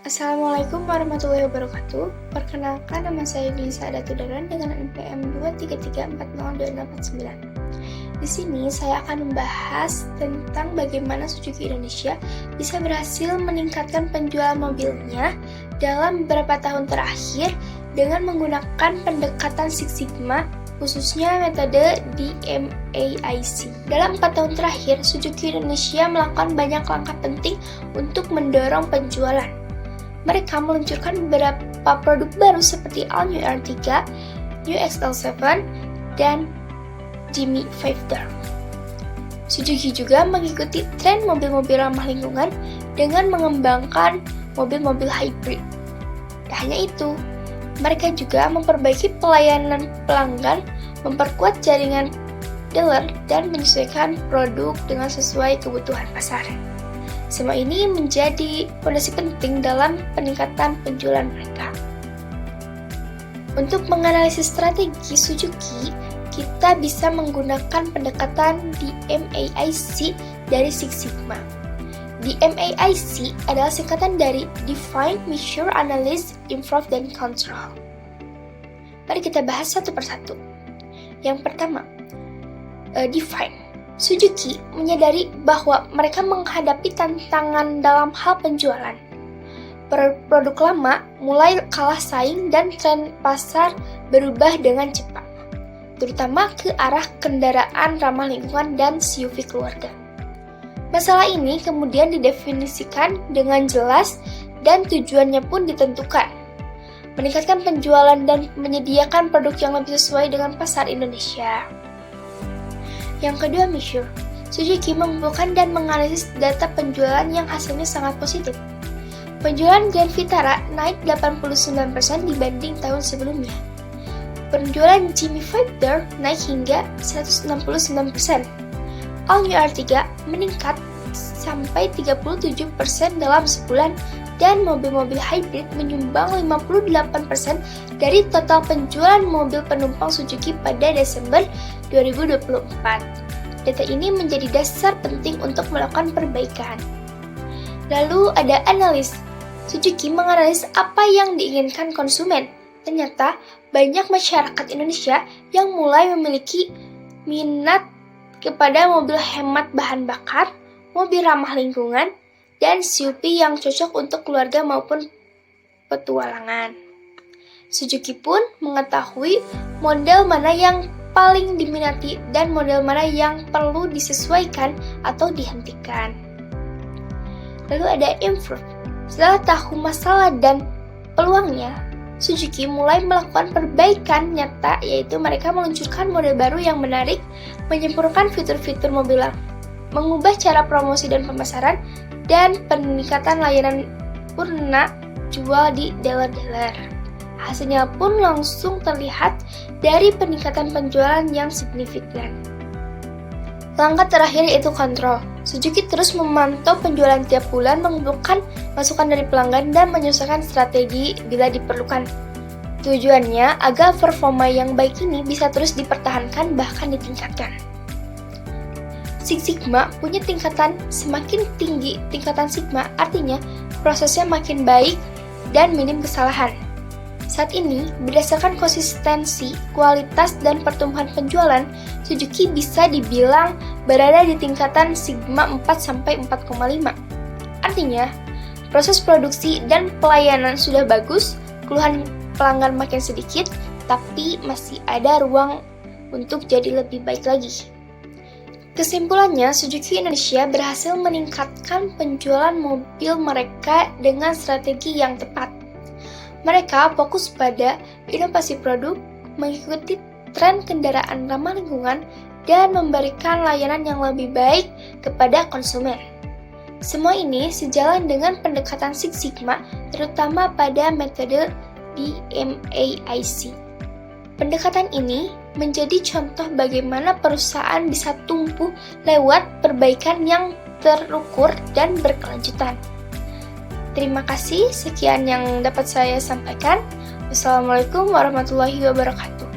Assalamualaikum warahmatullahi wabarakatuh. Perkenalkan, nama saya Glisa Adatudaran dengan NPM 233402849. Di sini saya akan membahas tentang bagaimana Suzuki Indonesia bisa berhasil meningkatkan penjualan mobilnya dalam beberapa tahun terakhir dengan menggunakan pendekatan Six Sigma, khususnya metode DMAIC. Dalam 4 tahun terakhir, Suzuki Indonesia melakukan banyak langkah penting untuk mendorong penjualan. Mereka meluncurkan beberapa produk baru seperti All New R3, New XL7, dan Jimny 5-Door. Suzuki juga mengikuti tren mobil-mobil ramah lingkungan dengan mengembangkan mobil-mobil hybrid. Tak hanya itu, mereka juga memperbaiki pelayanan pelanggan, memperkuat jaringan dealer, dan menyesuaikan produk dengan sesuai kebutuhan pasar. Semua ini menjadi fondasi penting dalam peningkatan penjualan mereka. Untuk menganalisis strategi Suzuki, kita bisa menggunakan pendekatan DMAIC dari Six Sigma. DMAIC adalah singkatan dari Define, Measure, Analyze, Improve, dan Control. Mari kita bahas satu persatu. Yang pertama, Define. Suzuki menyadari bahwa mereka menghadapi tantangan dalam hal penjualan. Produk lama mulai kalah saing dan tren pasar berubah dengan cepat, terutama ke arah kendaraan ramah lingkungan dan SUV keluarga. Masalah ini kemudian didefinisikan dengan jelas dan tujuannya pun ditentukan. Meningkatkan penjualan dan menyediakan produk yang lebih sesuai dengan pasar Indonesia. Yang kedua, Measure. Suzuki mengumpulkan dan menganalisis data penjualan yang hasilnya sangat positif. Penjualan Grand Vitara naik 89% dibanding tahun sebelumnya. Penjualan Jimny 5-Door naik hingga 169%. All New R3 meningkat sampai 37% dalam sebulan, dan mobil-mobil hybrid menyumbang 58% dari total penjualan mobil penumpang Suzuki pada Desember 2024. Data ini menjadi dasar penting untuk melakukan perbaikan. Lalu ada analis. Suzuki menganalisis apa yang diinginkan konsumen. Ternyata banyak masyarakat Indonesia yang mulai memiliki minat kepada mobil hemat bahan bakar, mobil ramah lingkungan, dan SUV yang cocok untuk keluarga maupun petualangan. Suzuki pun mengetahui model mana yang paling diminati dan model mana yang perlu disesuaikan atau dihentikan. Lalu ada Improve. Setelah tahu masalah dan peluangnya, Suzuki mulai melakukan perbaikan nyata, yaitu mereka meluncurkan model baru yang menarik, menyempurnakan fitur-fitur mobil, mengubah cara promosi dan pemasaran, dan peningkatan layanan purna jual di dealer-dealer. Hasilnya pun langsung terlihat dari peningkatan penjualan yang signifikan. Langkah terakhir yaitu kontrol. Suzuki terus memantau penjualan tiap bulan, mengumpulkan masukan dari pelanggan, dan menyesuaikan strategi bila diperlukan. Tujuannya agar performa yang baik ini bisa terus dipertahankan bahkan ditingkatkan. Six Sigma punya tingkatan semakin tinggi. Tingkatan Sigma artinya prosesnya makin baik dan minim kesalahan. Saat ini, berdasarkan konsistensi, kualitas, dan pertumbuhan penjualan, Suzuki bisa dibilang berada di tingkatan Sigma 4-4,5. Artinya, proses produksi dan pelayanan sudah bagus, keluhan pelanggan makin sedikit, tapi masih ada ruang untuk jadi lebih baik lagi. Kesimpulannya, Suzuki Indonesia berhasil meningkatkan penjualan mobil mereka dengan strategi yang tepat. Mereka fokus pada inovasi produk, mengikuti tren kendaraan ramah lingkungan, dan memberikan layanan yang lebih baik kepada konsumen. Semua ini sejalan dengan pendekatan Six Sigma, terutama pada metode DMAIC. Pendekatan ini menjadi contoh bagaimana perusahaan bisa tumbuh lewat perbaikan yang terukur dan berkelanjutan. Terima kasih, sekian yang dapat saya sampaikan. Wassalamualaikum warahmatullahi wabarakatuh.